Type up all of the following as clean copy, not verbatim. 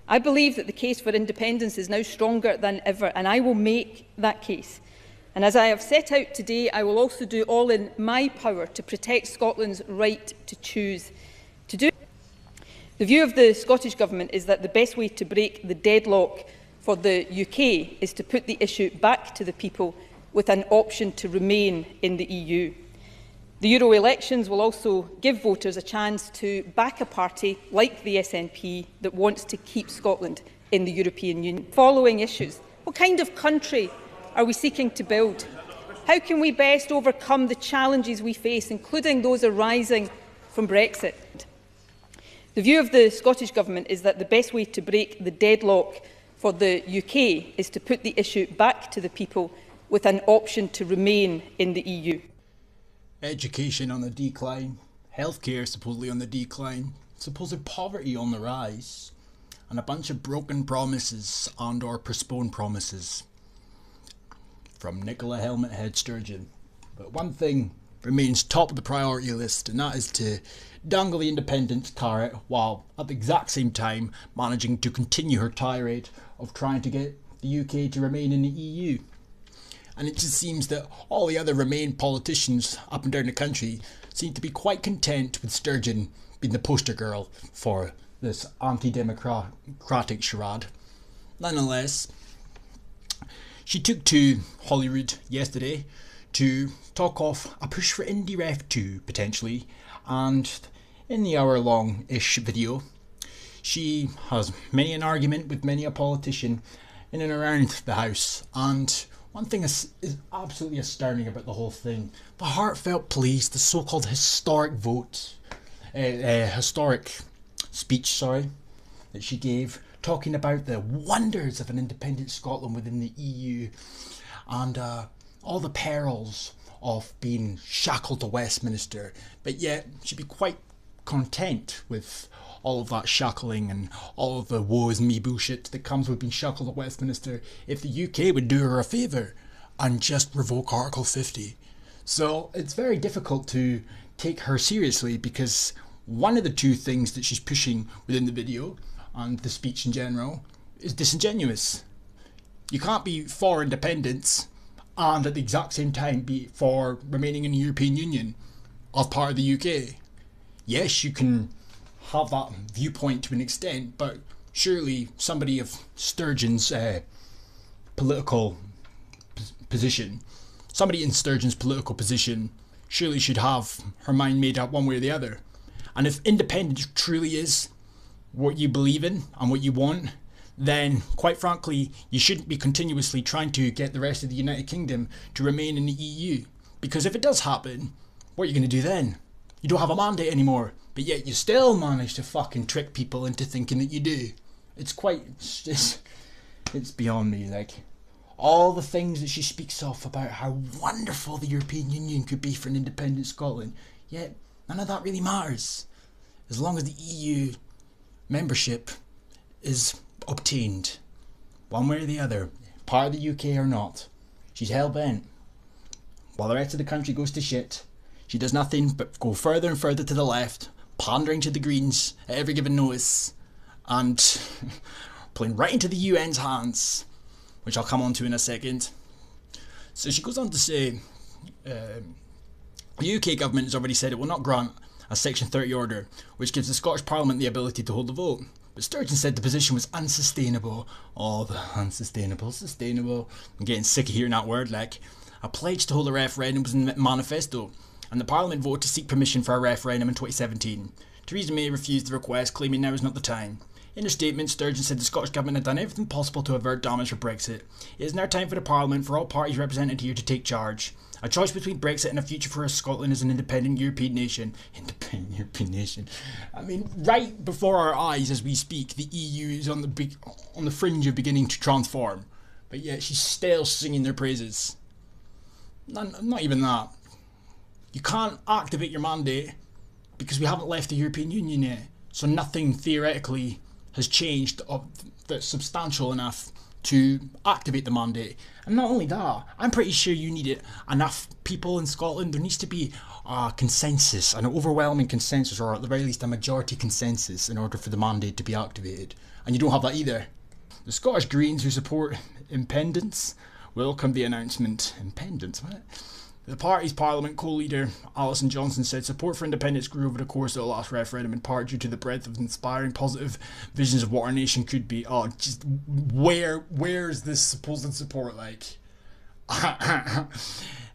I believe that the case for independence is now stronger than ever, and I will make that case. And as I have set out today, I will also do all in my power to protect Scotland's right to choose. To do the view of the Scottish Government is that the best way to break the deadlock for the UK is to put the issue back to the people with an option to remain in the EU. The Euro elections will also give voters a chance to back a party like the SNP that wants to keep Scotland in the European Union. Following issues: what kind of country are we seeking to build? How can we best overcome the challenges we face, including those arising from Brexit? The view of the Scottish Government is that the best way to break the deadlock for the UK is to put the issue back to the people with an option to remain in the EU. Education on the decline, healthcare supposedly on the decline, supposed poverty on the rise, and a bunch of broken promises and or postponed promises from Nicola Helmet Head Sturgeon. But one thing remains top of the priority list, and that is to dangle the independence carrot while at the exact same time managing to continue her tirade of trying to get the UK to remain in the EU. And it just seems that all the other Remain politicians up and down the country seem to be quite content with Sturgeon being the poster girl for this anti-democratic charade. Nonetheless, she took to Holyrood yesterday to talk off a push for IndyRef 2 potentially, and in the hour-long-ish video, she has many an argument with many a politician in and around the House. And one thing is absolutely astounding about the whole thing: the heartfelt pleas, the so-called historic speech, that she gave, talking about the wonders of an independent Scotland within the EU, and all the perils of being shackled to Westminster. But yet she'd be quite content with all of that shackling and all of the woe is me bullshit that comes with being shackled at Westminster if the UK would do her a favour and just revoke Article 50. So it's very difficult to take her seriously, because one of the two things that she's pushing within the video and the speech in general is disingenuous. You can't be for independence and at the exact same time be for remaining in the European Union as part of the UK. Yes, you can have that viewpoint to an extent, but surely somebody of Sturgeon's political position, somebody in Sturgeon's political position surely should have her mind made up one way or the other. And if independence truly is what you believe in and what you want, then quite frankly you shouldn't be continuously trying to get the rest of the United Kingdom to remain in the EU. Because if it does happen, what are you going to do then? You don't have a mandate anymore, but yet you still manage to fucking trick people into thinking that you do. It's beyond me. Like, all the things that she speaks of about how wonderful the European Union could be for an independent Scotland, yet none of that really matters as long as the EU membership is obtained, one way or the other, part of the UK or not. She's hell-bent. While the rest of the country goes to shit, she does nothing but go further and further to the left, pandering to the Greens at every given notice, and playing right into the UN's hands, which I'll come on to in a second. So she goes on to say, the UK government has already said it will not grant a Section 30 order, which gives the Scottish Parliament the ability to hold the vote. But Sturgeon said the position was unsustainable. Oh, the sustainable. I'm getting sick of hearing that word. Like, a pledge to hold a referendum was in the manifesto, and the Parliament voted to seek permission for a referendum in 2017. Theresa May refused the request, claiming now is not the time. In her statement, Sturgeon said the Scottish Government had done everything possible to avert damage for Brexit. It is now time for the Parliament, for all parties represented here, to take charge. A choice between Brexit and a future for Scotland as an independent European nation. Independent European nation. I mean, right before our eyes as we speak, the EU is on the fringe of beginning to transform. But yet she's still singing their praises. Not even that. You can't activate your mandate because we haven't left the European Union yet. So nothing theoretically has changed that's substantial enough to activate the mandate. And not only that, I'm pretty sure you need enough people in Scotland. There needs to be a consensus, an overwhelming consensus, or at the very least a majority consensus, in order for the mandate to be activated. And you don't have that either. The Scottish Greens, who support independence, welcome the announcement. Independence? What? The party's Parliament co-leader Alison Johnson said support for independence grew over the course of the last referendum, in part due to the breadth of inspiring positive visions of what our nation could be. Oh, just where's this supposed support like?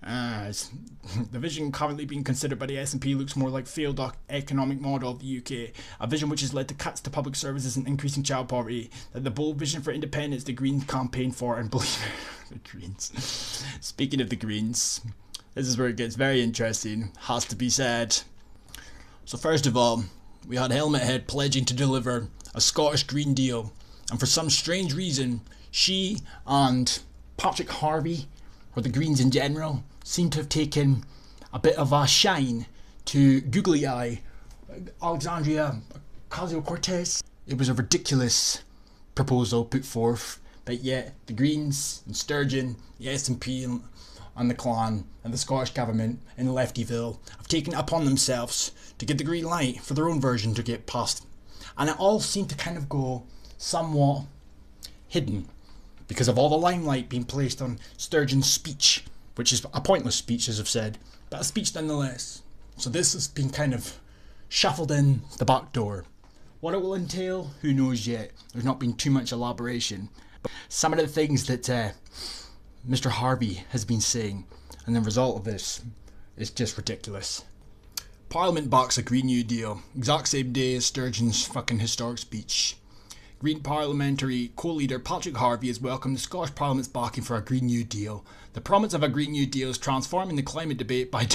The vision currently being considered by the SNP looks more like failed economic model of the UK, a vision which has led to cuts to public services and increasing child poverty. That the bold vision for independence the Greens campaign for, and believe the Greens. Speaking of the Greens, this is where it gets very interesting, has to be said. So first of all, we had Helmet Head pledging to deliver a Scottish Green Deal, and for some strange reason, she and Patrick Harvie, or the Greens in general, seem to have taken a bit of a shine to googly eye Alexandria Ocasio-Cortez. It was a ridiculous proposal put forth, but yet the Greens and Sturgeon, the SNP and the Clan and the Scottish Government in Leftyville have taken it upon themselves to get the green light for their own version to get passed. And it all seemed to kind of go somewhat hidden because of all the limelight being placed on Sturgeon's speech, which is a pointless speech, as I've said, but a speech nonetheless. So this has been kind of shuffled in the back door. What it will entail, who knows yet. There's not been too much elaboration. But some of the things that Mr. Harvie has been saying, and the result of this is just ridiculous. Parliament backs a Green New Deal, exact same day as Sturgeon's fucking historic speech. Green parliamentary co-leader Patrick Harvie has welcomed the Scottish Parliament's backing for a Green New Deal. The promise of a Green New Deal is transforming the climate debate by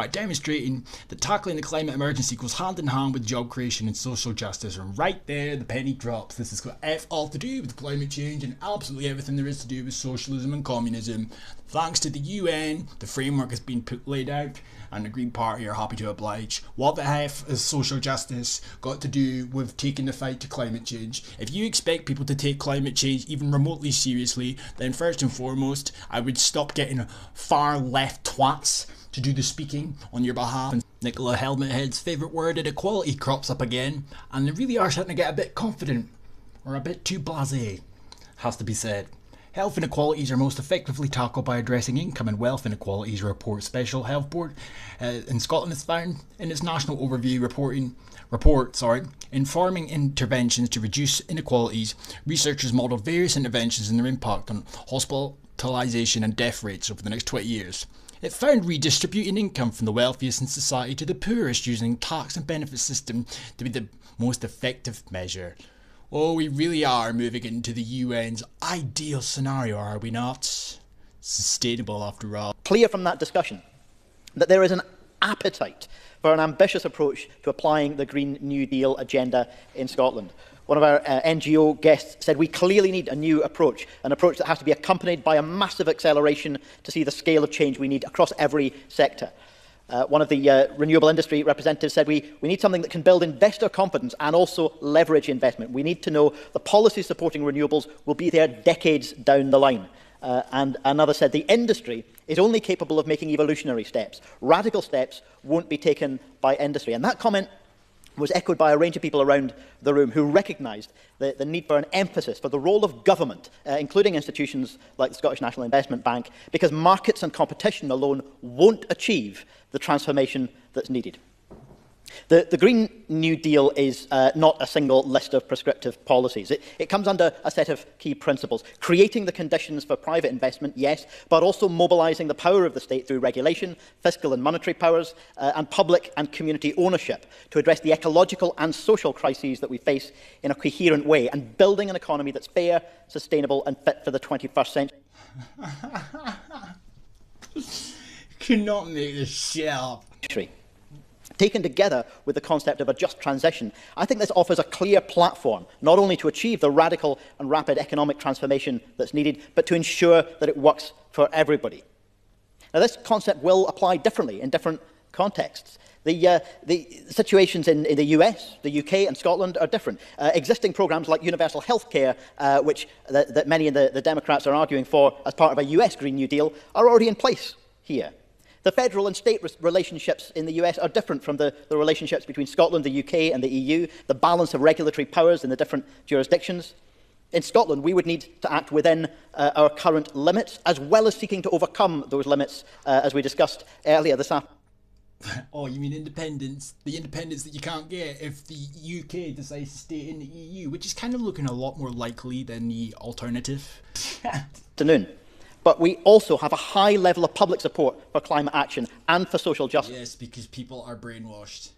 demonstrating that tackling the climate emergency goes hand in hand with job creation and social justice. And right there, the penny drops. This has got all to do with climate change and absolutely everything there is to do with socialism and communism. Thanks to the UN, the framework has been laid out, and the Green Party are happy to oblige. What the F has social justice got to do with taking the fight to climate change? If you expect people to take climate change even remotely seriously, then first and foremost, I would stop getting far left twats to do the speaking on your behalf. And Nicola Helmethead's favourite word, inequality, crops up again, and they really are starting to get a bit confident, or a bit too blasé, has to be said. Health inequalities are most effectively tackled by addressing income and wealth inequalities, report Special Health Board in Scotland has found in its National Overview report, informing interventions to reduce inequalities. Researchers modelled various interventions and their impact on hospitalisation and death rates over the next 20 years. It found redistributing income from the wealthiest in society to the poorest using tax and benefit system to be the most effective measure. Oh, we really are moving into the UN's ideal scenario, are we not? Sustainable, after all. Clear from that discussion that there is an appetite for an ambitious approach to applying the Green New Deal agenda in Scotland. One of our NGO guests said we clearly need a new approach, an approach that has to be accompanied by a massive acceleration to see the scale of change we need across every sector. One of the renewable industry representatives said we need something that can build investor confidence and also leverage investment. We need to know the policies supporting renewables will be there decades down the line. And another said the industry is only capable of making evolutionary steps. Radical steps won't be taken by industry. And that comment was echoed by a range of people around the room who recognised the need for an emphasis for the role of government, including institutions like the Scottish National Investment Bank, because markets and competition alone won't achieve the transformation that's needed. The Green New Deal is not a single list of prescriptive policies. It comes under a set of key principles. Creating the conditions for private investment, yes, but also mobilising the power of the state through regulation, fiscal and monetary powers, and public and community ownership to address the ecological and social crises that we face in a coherent way, and building an economy that's fair, sustainable and fit for the 21st century. Cannot make this shit up. Taken together with the concept of a just transition, I think this offers a clear platform, not only to achieve the radical and rapid economic transformation that's needed, but to ensure that it works for everybody. Now, this concept will apply differently in different contexts. The situations in the US, the UK and Scotland are different. Existing programmes like universal health care, which that many of the Democrats are arguing for as part of a US Green New Deal, are already in place here. The federal and state relationships in the US are different from the relationships between Scotland, the UK and the EU, the balance of regulatory powers in the different jurisdictions. In Scotland, we would need to act within our current limits, as well as seeking to overcome those limits, as we discussed earlier this afternoon. Oh, you mean independence? The independence that you can't get if the UK decides to stay in the EU, which is kind of looking a lot more likely than the alternative. But we also have a high level of public support for climate action and for social justice. Yes, because people are brainwashed.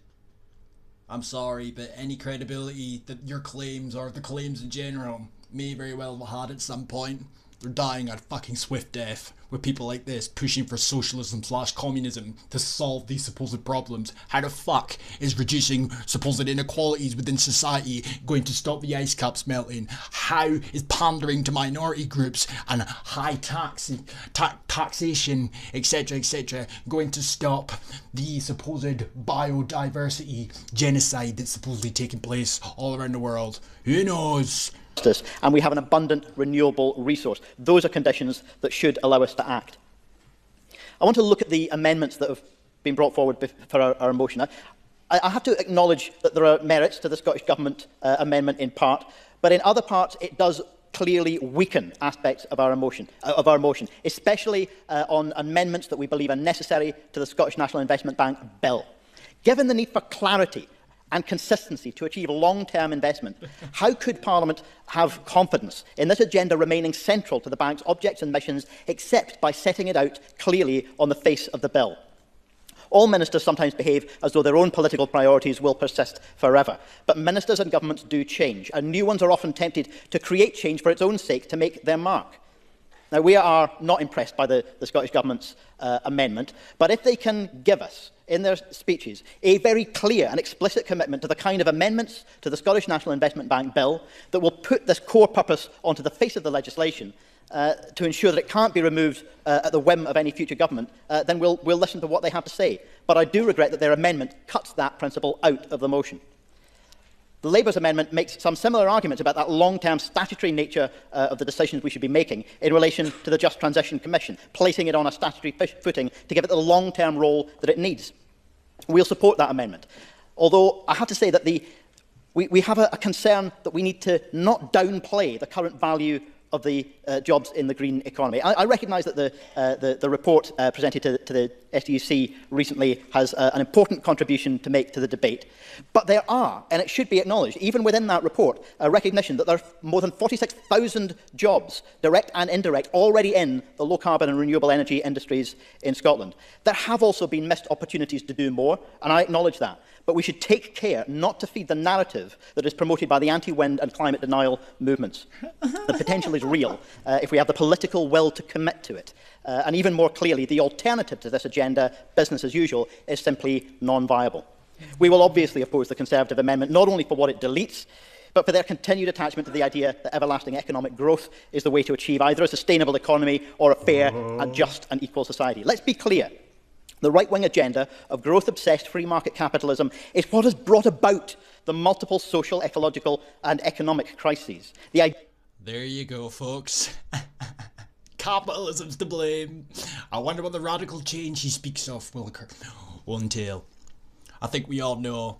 I'm sorry, but any credibility that your claims, or the claims in general, may very well have had at some point, they're dying a fucking swift death with people like this pushing for socialism/communism to solve these supposed problems. How the fuck is reducing supposed inequalities within society going to stop the ice caps melting? How is pandering to minority groups and high taxation, etc., going to stop the supposed biodiversity genocide that's supposedly taking place all around the world? Who knows? And we have an abundant renewable resource. Those are conditions that should allow us to act. I want to look at the amendments that have been brought forward for our motion. I have to acknowledge that there are merits to the Scottish Government amendment in part, but in other parts it does clearly weaken aspects of our motion, especially on amendments that we believe are necessary to the Scottish National Investment Bank bill. Given the need for clarity and consistency to achieve long-term investment, how could Parliament have confidence in this agenda remaining central to the bank's objects and missions, except by setting it out clearly on the face of the bill? All ministers sometimes behave as though their own political priorities will persist forever. But ministers and governments do change, and new ones are often tempted to create change for its own sake to make their mark. Now, we are not impressed by the Scottish Government's amendment, but if they can give us, in their speeches, a very clear and explicit commitment to the kind of amendments to the Scottish National Investment Bank bill that will put this core purpose onto the face of the legislation to ensure that it can't be removed at the whim of any future government, then we'll listen to what they have to say. But I do regret that their amendment cuts that principle out of the motion. The Labour's amendment makes some similar arguments about that long-term statutory nature of the decisions we should be making in relation to the Just Transition Commission, placing it on a statutory footing to give it the long-term role that it needs. We'll support that amendment. Although I have to say that we have a concern that we need to not downplay the current value of the jobs in the green economy. I recognise that the report presented to the SDUC recently has an important contribution to make to the debate. But there are, and it should be acknowledged, even within that report, a recognition that there are more than 46,000 jobs, direct and indirect, already in the low-carbon and renewable energy industries in Scotland. There have also been missed opportunities to do more, and I acknowledge that. But we should take care not to feed the narrative that is promoted by the anti-wind and climate denial movements. The potential is real if we have the political will to commit to it. And even more clearly, the alternative to this agenda, business as usual, is simply non-viable. We will obviously oppose the Conservative amendment, not only for what it deletes, but for their continued attachment to the idea that everlasting economic growth is the way to achieve either a sustainable economy or a fair and just and equal society. Let's be clear. The right-wing agenda of growth-obsessed free market capitalism is what has brought about the multiple social, ecological and economic crises. There you go, folks. Capitalism's to blame. I wonder what the radical change he speaks of will entail. I think we all know